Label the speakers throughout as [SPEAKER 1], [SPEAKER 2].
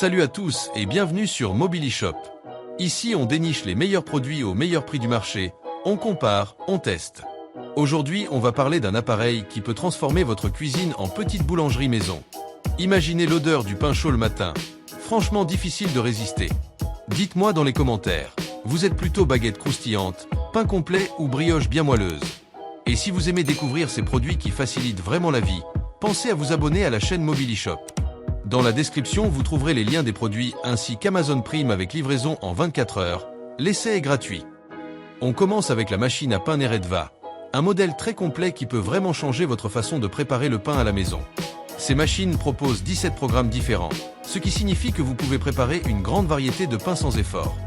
[SPEAKER 1] Salut à tous et bienvenue sur Mobilishop. Ici on déniche les meilleurs produits au meilleur prix du marché, on compare, on teste. Aujourd'hui on va parler d'un appareil qui peut transformer votre cuisine en petite boulangerie maison. Imaginez l'odeur du pain chaud le matin, franchement difficile de résister. Dites-moi dans les commentaires, vous êtes plutôt baguette croustillante, pain complet ou brioche bien moelleuse? Et si vous aimez découvrir ces produits qui facilitent vraiment la vie, pensez à vous abonner à la chaîne Mobilishop. Dans la description, vous trouverez les liens des produits ainsi qu'Amazon Prime avec livraison en 24 heures. L'essai est gratuit. On commence avec la machine à pain Neredva, un modèle très complet qui peut vraiment changer votre façon de préparer le pain à la maison. Ces machines proposent 17 programmes différents, ce qui signifie que vous pouvez préparer une grande variété de pains sans effort.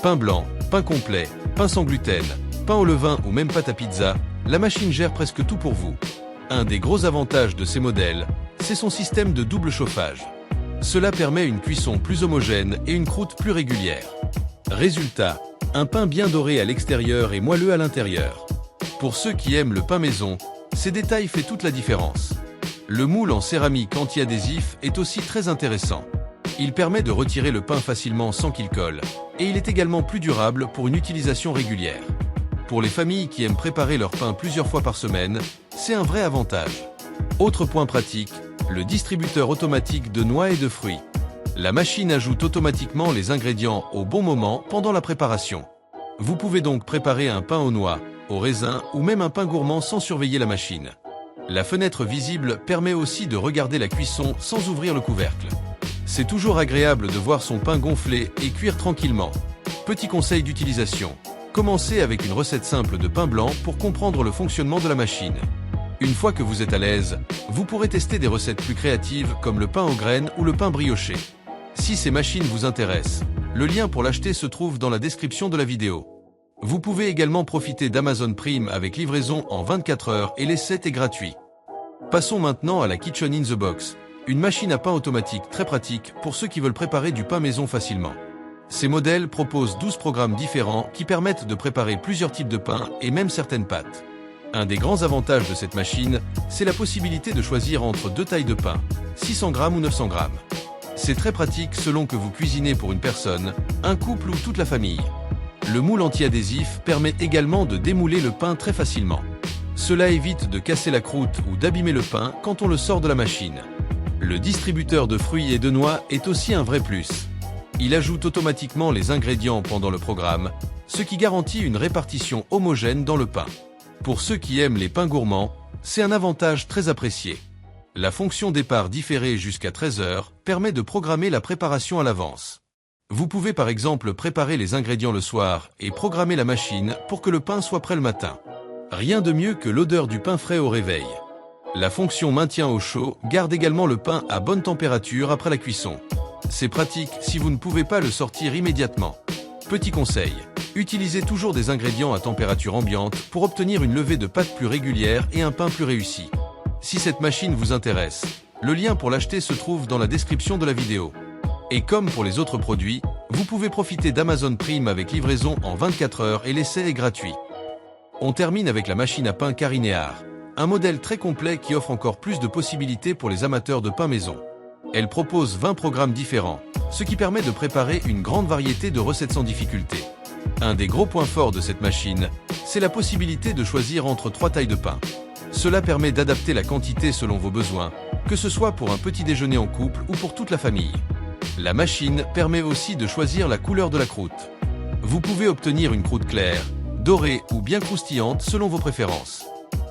[SPEAKER 1] Pain blanc, pain complet, pain sans gluten, pain au levain ou même pâte à pizza, la machine gère presque tout pour vous. Un des gros avantages de ces modèles, c'est son système de double chauffage. Cela permet une cuisson plus homogène et une croûte plus régulière. Résultat, un pain bien doré à l'extérieur et moelleux à l'intérieur. Pour ceux qui aiment le pain maison, ces détails font toute la différence. Le moule en céramique anti-adhésif est aussi très intéressant. Il permet de retirer le pain facilement sans qu'il colle, et il est également plus durable pour une utilisation régulière. Pour les familles qui aiment préparer leur pain plusieurs fois par semaine, c'est un vrai avantage. Autre point pratique, le distributeur automatique de noix et de fruits. La machine ajoute automatiquement les ingrédients au bon moment pendant la préparation. Vous pouvez donc préparer un pain aux noix, aux raisins ou même un pain gourmand sans surveiller la machine. La fenêtre visible permet aussi de regarder la cuisson sans ouvrir le couvercle. C'est toujours agréable de voir son pain gonfler et cuire tranquillement. Petit conseil d'utilisation. Commencez avec une recette simple de pain blanc pour comprendre le fonctionnement de la machine. Une fois que vous êtes à l'aise, vous pourrez tester des recettes plus créatives comme le pain aux graines ou le pain brioché. Si ces machines vous intéressent, le lien pour l'acheter se trouve dans la description de la vidéo. Vous pouvez également profiter d'Amazon Prime avec livraison en 24 heures et l'essai est gratuit. Passons maintenant à la Kitchen in the Box, une machine à pain automatique très pratique pour ceux qui veulent préparer du pain maison facilement. Ces modèles proposent 12 programmes différents qui permettent de préparer plusieurs types de pain et même certaines pâtes. Un des grands avantages de cette machine, c'est la possibilité de choisir entre deux tailles de pain, 600 g ou 900 g. C'est très pratique selon que vous cuisinez pour une personne, un couple ou toute la famille. Le moule anti-adhésif permet également de démouler le pain très facilement. Cela évite de casser la croûte ou d'abîmer le pain quand on le sort de la machine. Le distributeur de fruits et de noix est aussi un vrai plus. Il ajoute automatiquement les ingrédients pendant le programme, ce qui garantit une répartition homogène dans le pain. Pour ceux qui aiment les pains gourmands, c'est un avantage très apprécié. La fonction départ différé jusqu'à 13 heures permet de programmer la préparation à l'avance. Vous pouvez par exemple préparer les ingrédients le soir et programmer la machine pour que le pain soit prêt le matin. Rien de mieux que l'odeur du pain frais au réveil. La fonction maintien au chaud garde également le pain à bonne température après la cuisson. C'est pratique si vous ne pouvez pas le sortir immédiatement. Petit conseil, utilisez toujours des ingrédients à température ambiante pour obtenir une levée de pâte plus régulière et un pain plus réussi. Si cette machine vous intéresse, le lien pour l'acheter se trouve dans la description de la vidéo. Et comme pour les autres produits, vous pouvez profiter d'Amazon Prime avec livraison en 24 heures et l'essai est gratuit. On termine avec la machine à pain Carinear, un modèle très complet qui offre encore plus de possibilités pour les amateurs de pain maison. Elle propose 20 programmes différents, ce qui permet de préparer une grande variété de recettes sans difficulté. Un des gros points forts de cette machine, c'est la possibilité de choisir entre 3 tailles de pain. Cela permet d'adapter la quantité selon vos besoins, que ce soit pour un petit déjeuner en couple ou pour toute la famille. La machine permet aussi de choisir la couleur de la croûte. Vous pouvez obtenir une croûte claire, dorée ou bien croustillante selon vos préférences.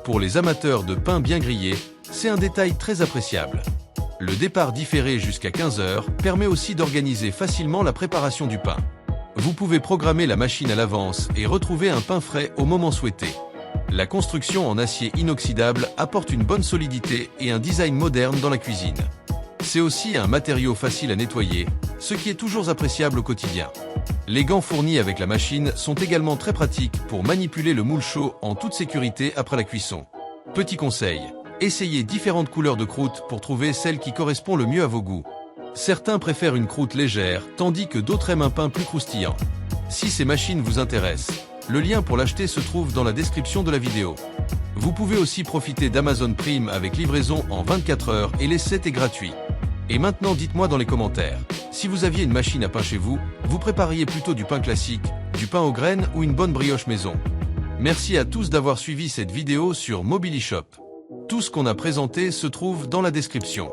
[SPEAKER 1] Pour les amateurs de pain bien grillé, c'est un détail très appréciable. Le départ différé jusqu'à 15 heures permet aussi d'organiser facilement la préparation du pain. Vous pouvez programmer la machine à l'avance et retrouver un pain frais au moment souhaité. La construction en acier inoxydable apporte une bonne solidité et un design moderne dans la cuisine. C'est aussi un matériau facile à nettoyer, ce qui est toujours appréciable au quotidien. Les gants fournis avec la machine sont également très pratiques pour manipuler le moule chaud en toute sécurité après la cuisson. Petit conseil, essayez différentes couleurs de croûte pour trouver celle qui correspond le mieux à vos goûts. Certains préfèrent une croûte légère, tandis que d'autres aiment un pain plus croustillant. Si ces machines vous intéressent, le lien pour l'acheter se trouve dans la description de la vidéo. Vous pouvez aussi profiter d'Amazon Prime avec livraison en 24 heures et l'essai est gratuit. Et maintenant dites-moi dans les commentaires, Si vous aviez une machine à pain chez vous, vous prépariez plutôt du pain classique, du pain aux graines ou une bonne brioche maison. Merci à tous d'avoir suivi cette vidéo sur Mobilishop. Tout ce qu'on a présenté se trouve dans la description.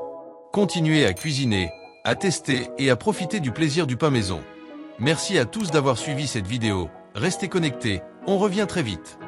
[SPEAKER 1] Continuez à cuisiner, à tester et à profiter du plaisir du pain maison. Merci à tous d'avoir suivi cette vidéo. Restez connectés, on revient très vite.